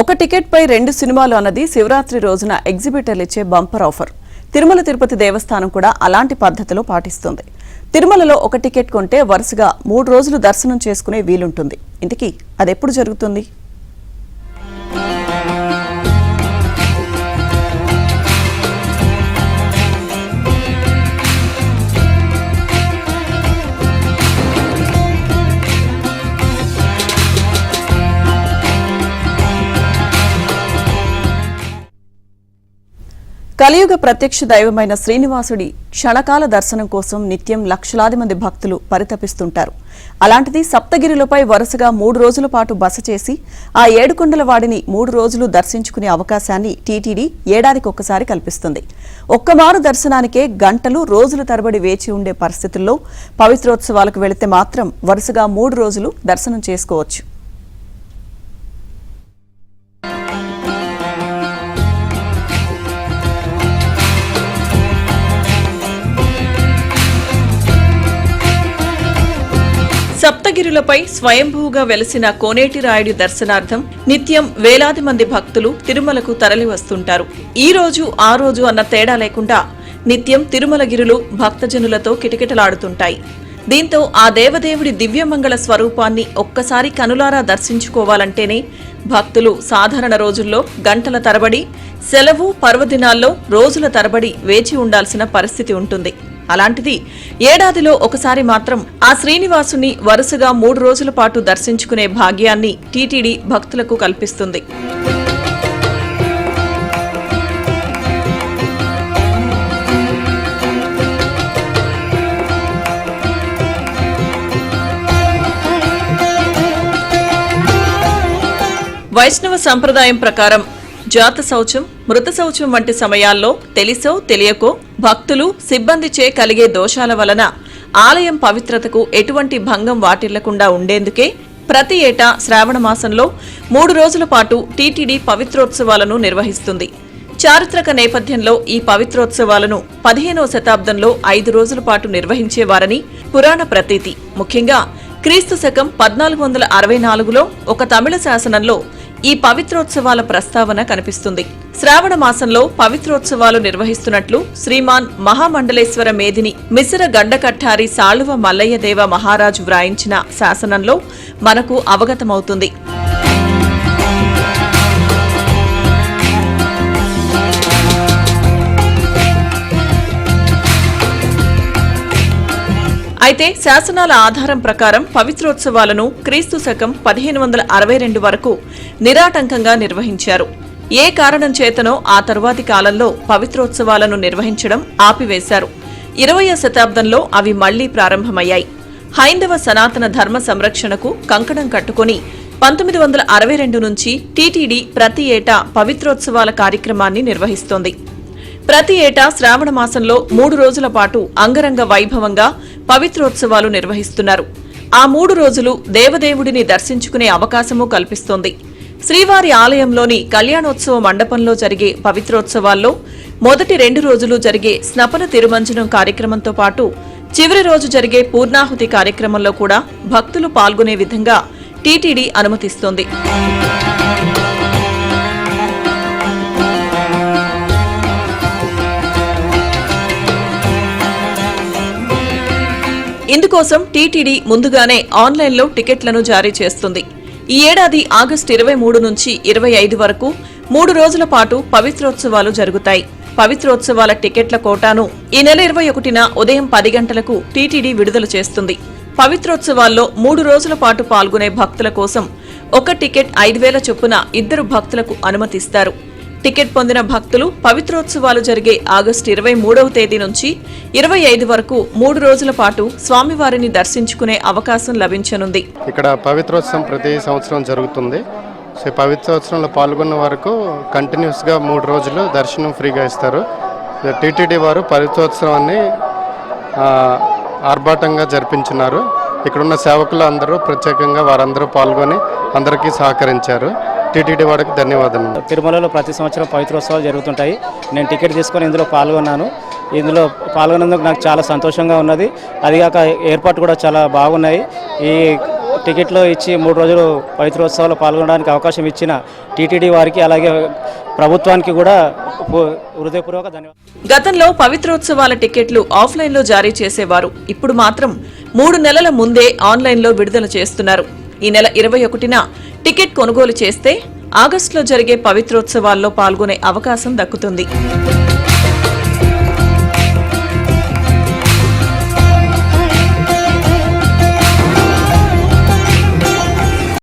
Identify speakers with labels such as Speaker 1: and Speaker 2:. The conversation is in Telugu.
Speaker 1: ఒక టికెట్ పై 2 సినిమాలు అన్నది శివరాత్రి రోజున ఎగ్జిబిటర్లు ఇచ్చే బంపర్ ఆఫర్. తిరుమల తిరుపతి దేవస్థానం కూడా అలాంటి పద్ధతిలో పాటిస్తుంది. తిరుమలలో ఒక టికెట్ కొంటే వరుసగా 3 రోజులు దర్శనం చేసుకునే వీలుంటుంది. ఇంతకీ అదెప్పుడు జరుగుతుంది? కలియుగ ప్రత్యక్ష దైవమైన శ్రీనివాసుడి క్షణకాల దర్శనం కోసం నిత్యం లక్షలాది మంది భక్తులు పరితపిస్తుంటారు. అలాంటిది సప్తగిరిలపై వరుసగా 3 రోజుల పాటు బస చేసి ఆ 7 కొండల వాడిని 3 రోజులు దర్శించుకునే అవకాశాన్ని టీటీడీ ఏడాదికి ఒక్కసారి కల్పిస్తుంది. ఒక్కమారు దర్శనానికే గంటలు రోజుల తరబడి వేచి ఉండే పరిస్థితుల్లో పవిత్రోత్సవాలకు వెళితే మాత్రం వరుసగా 3 రోజులు దర్శనం చేసుకోవచ్చు. సప్తగిరులపై స్వయంభూగా వెలసిన కోనేటి రాయుడి దర్శనార్థం నిత్యం వేలాది మంది భక్తులు తిరుమలకు తరలి వస్తుంటారు. ఈ రోజు ఆ రోజు అన్న తేడా లేకుండా నిత్యం తిరుమలగిరులు భక్తజనులతో కిటకిటలాడుతుంటాయి. దీంతో ఆ దేవదేవుడి దివ్యమంగళ స్వరూపాన్ని ఒక్కసారి కనులారా దర్శించుకోవాలంటేనే భక్తులు సాధారణ రోజుల్లో గంటల తరబడి, సెలవు పర్వదినాల్లో రోజుల తరబడి వేచి ఉండాల్సిన పరిస్థితి ఉంటుంది. అలాంటిది ఏడాదిలో ఒకసారి మాత్రం ఆ శ్రీనివాసుని వరుసగా 3 రోజుల పాటు దర్శించుకునే భాగ్యాన్ని టీటీడీ భక్తులకు కల్పిస్తుంది. వైష్ణవ సంప్రదాయం ప్రకారం జాత శౌచం, మృత శౌచం వంటి సమయాల్లో తెలిసో తెలియకో భక్తులు, సిబ్బందిచే కలిగే దోషాల వలన ఆలయం పవిత్రతకు ఎటువంటి భంగం వాటిల్లకుండా ఉండేందుకే ప్రతి ఏటా శ్రావణ మాసంలో 3 రోజుల పాటు టీటీడీ పవిత్రోత్సవాలను నిర్వహిస్తుంది. చారిత్రక నేపథ్యంలో ఈ పవిత్రోత్సవాలను 15వ శతాబ్దంలో 5 రోజుల పాటు నిర్వహించేవారని పురాణ ప్రతీతి. ముఖ్యంగా క్రీస్తు శకం 1464లో ఒక తమిళ శాసనంలో ఈ పవిత్రోత్సవాల ప్రస్తావన కనిపిస్తుంది. శ్రావణ మాసంలో పవిత్రోత్సవాలు నిర్వహిస్తున్నట్లు శ్రీమాన్ మహామండలేశ్వర మేధిని మిశ్ర గండకట్టారి సాళువ మల్లయ్యదేవ మహారాజు వ్రాయించిన శాసనంలో మనకు అవగతమవుతుంది. అయితే శాసనాల ఆధారం ప్రకారం పవిత్రోత్సవాలను క్రీస్తు శకం 1562 వరకు నిరాటంకంగా నిర్వహించారు. ఏ కారణం చేతనో ఆ తరువాతి కాలంలో పవిత్రోత్సవాలను నిర్వహించడం ఆపివేశారు. 20వ శతాబ్దంలో అవి మళ్లీ ప్రారంభమయ్యాయి. హైందవ సనాతన ధర్మ సంరక్షణకు కంకణం కట్టుకుని 1962 నుంచి టీటీడీ ప్రతి ఏటా పవిత్రోత్సవాల కార్యక్రమాన్ని నిర్వహిస్తోంది. ప్రతి ఏటా శ్రావణ మాసంలో 3 రోజుల పాటు అంగరంగ వైభవంగా పవిత్రోత్సవాలు నిర్వహిస్తున్నారు. ఆ 3 రోజులు దేవదేవుడిని దర్శించుకునే అవకాశమూ కల్పిస్తోంది. శ్రీవారి ఆలయంలోని కళ్యాణోత్సవ మండపంలో జరిగే పవిత్రోత్సవాల్లో మొదటి 2 రోజులు జరిగే స్నపన తిరుమంజనం కార్యక్రమంతో పాటు చివరి రోజు జరిగే పూర్ణాహుతి కార్యక్రమంలో కూడా భక్తులు పాల్గొనే విధంగా టీటీడీ అనుమతిస్తోంది. ఇందుకోసం టీటీడీ ముందుగానే ఆన్లైన్లో టికెట్లను జారీ చేస్తుంది. ఈ ఏడాది ఆగస్టు 23 నుంచి 25 వరకు 3 రోజుల పాటు పవిత్రోత్సవాలు జరుగుతాయి. పవిత్రోత్సవాల టికెట్ల కోటాను ఈ నెల 21న ఉదయం 10 గంటలకు టీటీడీ విడుదల చేస్తుంది. పవిత్రోత్సవాల్లో 3 రోజుల పాటు పాల్గొనే భక్తుల కోసం ఒక టికెట్ 5,000 చొప్పున 2 భక్తులకు అనుమతిస్తారు. టికెట్ పొందిన భక్తులు పవిత్రోత్సవాలు జరిగే ఆగస్టు 23వ తేదీ నుంచి 25 వరకు 3 రోజుల పాటు స్వామివారిని దర్శించుకునే అవకాశం లభించనుంది.
Speaker 2: ఇక్కడ పవిత్రోత్సవం ప్రతి సంవత్సరం జరుగుతుంది. సో పవిత్రోత్సవంలో పాల్గొన్న వరకు కంటిన్యూస్గా 3 రోజులు దర్శనం ఫ్రీగా ఇస్తారు. టీటీడీ వారు పవిత్రోత్సవాన్ని ఆర్భాటంగా జరిపించున్నారు. ఇక్కడున్న సేవకులు అందరూ ప్రత్యేకంగా వారందరూ పాల్గొని అందరికీ సహకరించారు. టీటీడీ వారికి ధన్యవాదాలు.
Speaker 3: తిరుమలలో ప్రతి సంవత్సరం పవిత్రోత్సవాలు జరుగుతుంటాయి. నేను టికెట్ తీసుకొని ఇందులో పాల్గొన్నాను. ఇందులో పాల్గొన్నందుకు నాకు చాలా సంతోషంగా ఉన్నది. అదిగాక ఏర్పాటు కూడా చాలా బాగున్నాయి. ఈ టికెట్లు ఇచ్చి 3 రోజులు పవిత్రోత్సవాల్లో పాల్గొనడానికి అవకాశం ఇచ్చిన టీటీడీ వారికి అలాగే ప్రభుత్వానికి కూడా హృదయపూర్వక ధన్యవాదాలు.
Speaker 1: గతంలో పవిత్రోత్సవాల టికెట్లు ఆఫ్లైన్లో జారీ చేసేవారు. ఇప్పుడు మాత్రం 3 నెలల ముందే ఆన్లైన్లో విడుదల చేస్తున్నారు. ఈ నెల 21న టికెట్ కొనుగోలు చేస్తే ఆగస్టులో జరిగే పవిత్రోత్సవాల్లో పాల్గొనే అవకాశం దక్కుతుంది.